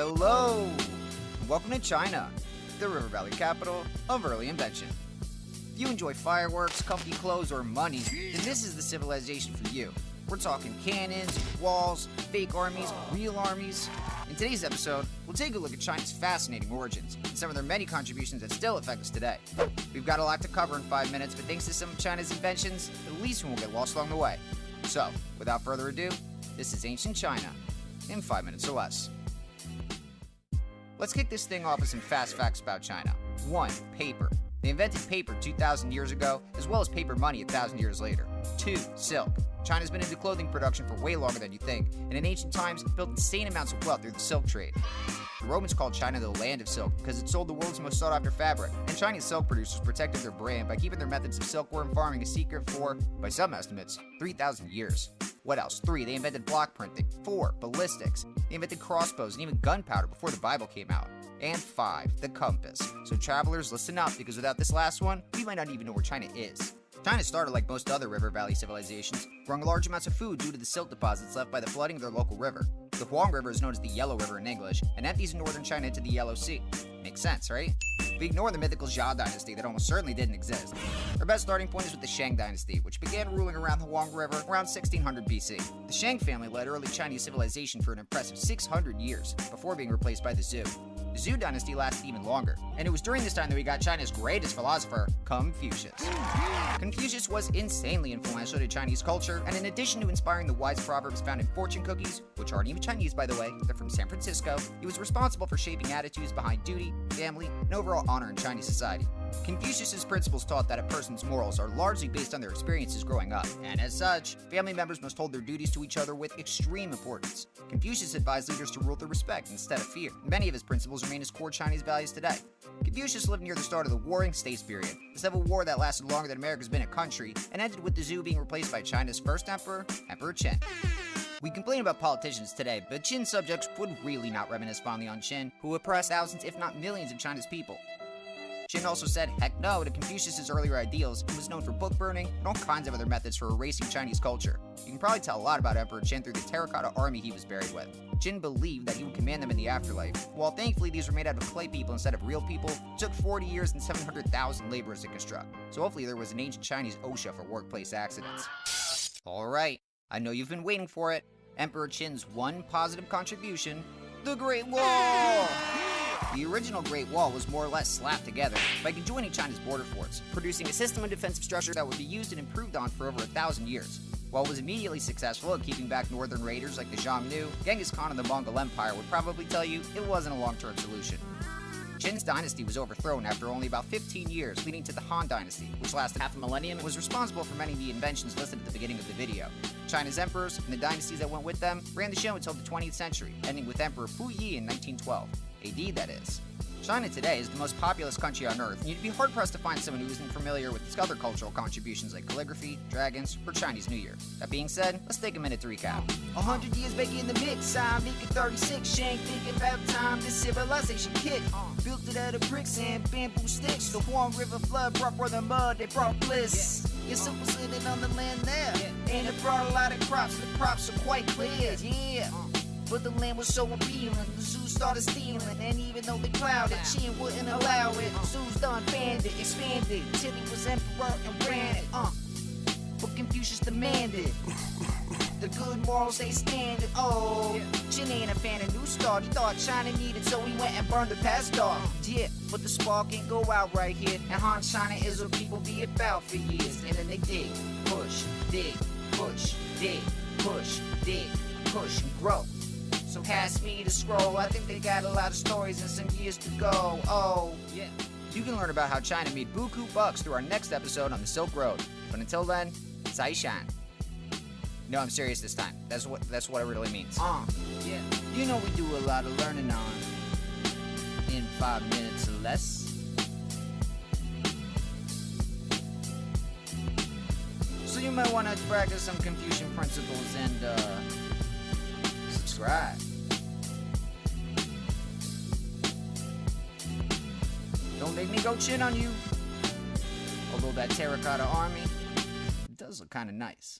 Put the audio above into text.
Hello! Welcome to China, the river valley capital of early invention. If you enjoy fireworks, comfy clothes, or money, then this is the civilization for you. We're talking cannons, walls, fake armies, real armies. In today's episode, we'll take a look at China's fascinating origins and some of their many contributions that still affect us today. We've got a lot to cover in 5 minutes, but thanks to some of China's inventions, at least we won't get lost along the way. So, without further ado, this is Ancient China in 5 minutes or less. Let's kick this thing off with some fast facts about China. 1. Paper. They invented paper 2,000 years ago, as well as paper money 1,000 years later. 2. Silk. China's been into clothing production for way longer than you think, and in ancient times built insane amounts of wealth through the silk trade. The Romans called China the land of silk because it sold the world's most sought-after fabric, and Chinese silk producers protected their brand by keeping their methods of silkworm farming a secret for, by some estimates, 3,000 years. What else? 3. They invented block printing. 4. Ballistics. They invented crossbows and even gunpowder before the Bible came out. And 5. The compass. So travelers, listen up, because without this last one, we might not even know where China is. China started like most other river valley civilizations, growing large amounts of food due to the silt deposits left by the flooding of their local river. The Huang River is known as the Yellow River in English, and empties in northern China into the Yellow Sea. Makes sense, right? We ignore the mythical Jia dynasty that almost certainly didn't exist. Our best starting point is with the Shang dynasty, which began ruling around the Huang River around 1600 BC. The Shang family led early Chinese civilization for an impressive 600 years, before being replaced by the Zhou. The Zhou dynasty lasted even longer, and it was during this time that we got China's greatest philosopher, Confucius. Confucius was insanely influential to Chinese culture, and in addition to inspiring the wise proverbs found in fortune cookies, which aren't even Chinese by the way, they're from San Francisco, he was responsible for shaping attitudes behind duty, family, and overall honor in Chinese society. Confucius's principles taught that a person's morals are largely based on their experiences growing up, and as such, family members must hold their duties to each other with extreme importance. Confucius advised leaders to rule through respect instead of fear. Many of his principles remain as core Chinese values today. Confucius lived near the start of the Warring States period, a civil war that lasted longer than America's been a country, and ended with the Zhou being replaced by China's first emperor, Emperor Qin. We complain about politicians today, but Qin's subjects would really not reminisce fondly on Qin, who oppressed thousands if not millions of China's people. Qin also said heck no to Confucius' earlier ideals and was known for book burning and all kinds of other methods for erasing Chinese culture. You can probably tell a lot about Emperor Qin through the terracotta army he was buried with. Qin believed that he would command them in the afterlife. While thankfully these were made out of clay people instead of real people, it took 40 years and 700,000 laborers to construct. So hopefully there was an ancient Chinese OSHA for workplace accidents. Alright, I know you've been waiting for it. Emperor Qin's one positive contribution, the Great Wall! The original Great Wall was more or less slapped together by conjoining China's border forts, producing a system of defensive structure that would be used and improved on for over 1,000 years. While it was immediately successful at keeping back northern raiders like the Xiongnu, Genghis Khan and the Mongol Empire would probably tell you it wasn't a long-term solution. Qin's dynasty was overthrown after only about 15 years, leading to the Han dynasty, which lasted half a millennium and was responsible for many of the inventions listed at the beginning of the video. China's emperors and the dynasties that went with them ran the show until the 20th century, ending with Emperor Puyi in 1912. AD, that is. China today is the most populous country on Earth, and you'd be hard-pressed to find someone who isn't familiar with its other cultural contributions like calligraphy, dragons, or Chinese New Year. That being said, let's take a minute to recap. 100 years back in the mix, I'm making 36, Shang thinking about time this civilization kick. Built it out of bricks and bamboo sticks. The Huang River flood brought more than mud, they brought bliss. Your simple sitting on the land there, and it brought a lot of crops, the crops are quite clear, yeah. But the land was so appealing, the zoo started stealing, and even though they plowed it, Qin wouldn't allow it. Zoo's done banned it, expanded, till he was emperor and ran it, But Confucius demanded, the good morals they standard, Qin ain't a fan of New Start, he thought China needed, so he went and burned the past off. Yeah, but the spark ain't go out right here, and Han China is what people be about for years. And then they dig, push, push, and grow. So pass me the scroll, I think they got a lot of stories and some years to go, yeah. You can learn about how China made buku bucks through our next episode on the Silk Road. But until then, Zai Shan. No, I'm serious this time. That's what it really means. Yeah. You know we do a lot of learning on in 5 minutes or less. So you might want to practice some Confucian principles and subscribe. Don't make me go Qin on you. Although that terracotta army does look kind of nice.